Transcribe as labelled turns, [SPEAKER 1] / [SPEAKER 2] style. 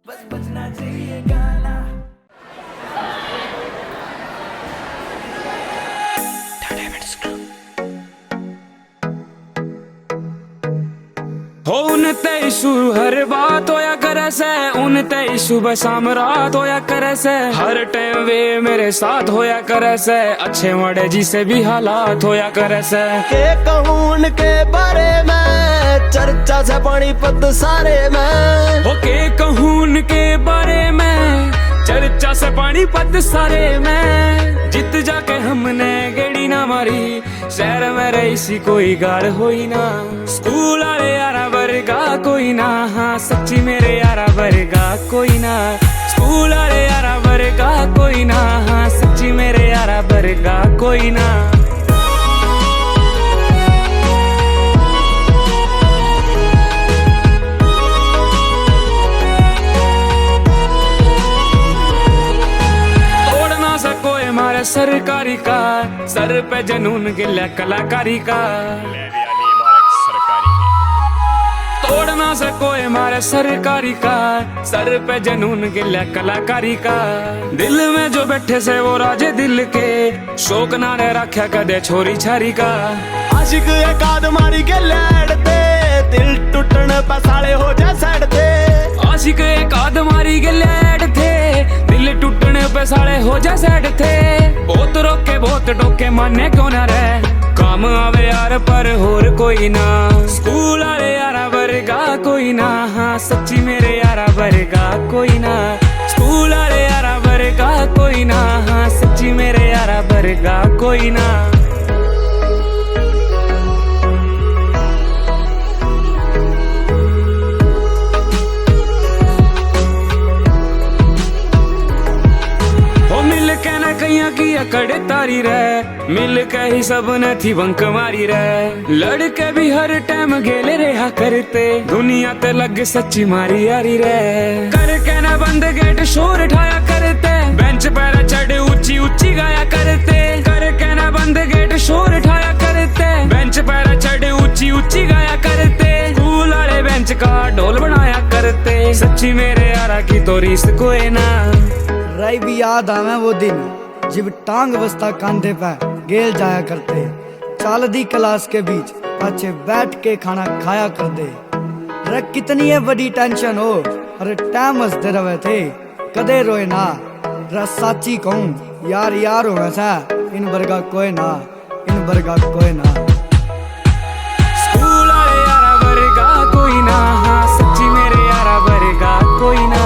[SPEAKER 1] बस बजना चाहिए गाना।
[SPEAKER 2] हो उन ते शुरू हर बात होया करे से, उन ते सुबह शाम रात होया करे से, हर टाइम वे मेरे साथ होया करे से, अच्छे माड़े जी से भी हालात होया करे से।
[SPEAKER 3] के कहूं उनके बारे में, चर्चा से पानीपत सारे में।
[SPEAKER 2] हो के कहूं उनके बारे में, चर्चा से पानीपत सारे में। जित जाके हमने गेड़ी ना मारी, शहर में रही कोई गाड़ होई ना। स्कूल वाले यारा वर्गा कोई ना, हाँ सच्ची मेरे यारा वर्गा कोई ना। स्कूल वाले यारा वर्गा कोई ना, हाँ सच्ची मेरे यारा वर्गा कोई ना। हमारे सरकारी का सर पे जनून गिला कलाकारी का, तोड़ ना सको हमारे सरकारी का सर पे जनून गिला कलाकारी का। दिल में जो बैठे से वो राजे दिल के, शौक ना ने रखा कदे छोरी छारी का।
[SPEAKER 3] आशिक एकाद मारी के लड़ते, दिल टूटने पे साले हो जा सड़ते।
[SPEAKER 2] आशिक एकाद मारी के लड़ते, दिल टूटने पे साले हो जा सड़ थे। बहुत रोके बहुत टोके माने क्यों ना रहे, काम आवे यार पर होर कोई ना। स्कूल वाले यारा वर्गा कोई ना, हाँ सच्ची मेरे यारा वर्गा कोई ना। स्कूल वाले यारा वर्गा कोई ना, हाँ सच्ची मेरे यारा वर्गा कोई ना। कहिया की अकड़ तारी रे, मिल के ही सब ने थी बंक मारी रे। लड़के भी हर टाइम गेले रहा करते, दुनिया ते लग सच्ची मारी यारी रे। करके ना बंद गेट शोर उठाया करते, बेंच पर चढ़ ऊंची ऊंची गाया करते। करके ना बंद गेट शोर उठाया करते, बेंच पर चढ़ ऊंची ऊंची गाया करते। स्कूल वाले बेंच का ढोल बनाया करते, सच्ची मेरे यारा की तो रीस कोई ना।
[SPEAKER 4] रही भी याद आवे वो दिन जब टांग बस्ता कांधे पे गेल जाया करते। चाल दी क्लास के बीच पाछे बैठ के खाना खाया कर दे। रे कितनी है बड़ी टेंशन हो, अरे टाइम हंसते रहे थे कदे रोए ना। रे साची कहूँ यार यार हो वैसा, इन वर्गा कोई ना, इन वर्गा कोई ना।
[SPEAKER 2] स्कूल वाले यारा वर्गा कोई ना, हाँ सच्ची मेरे यारा वर्गा कोई ना।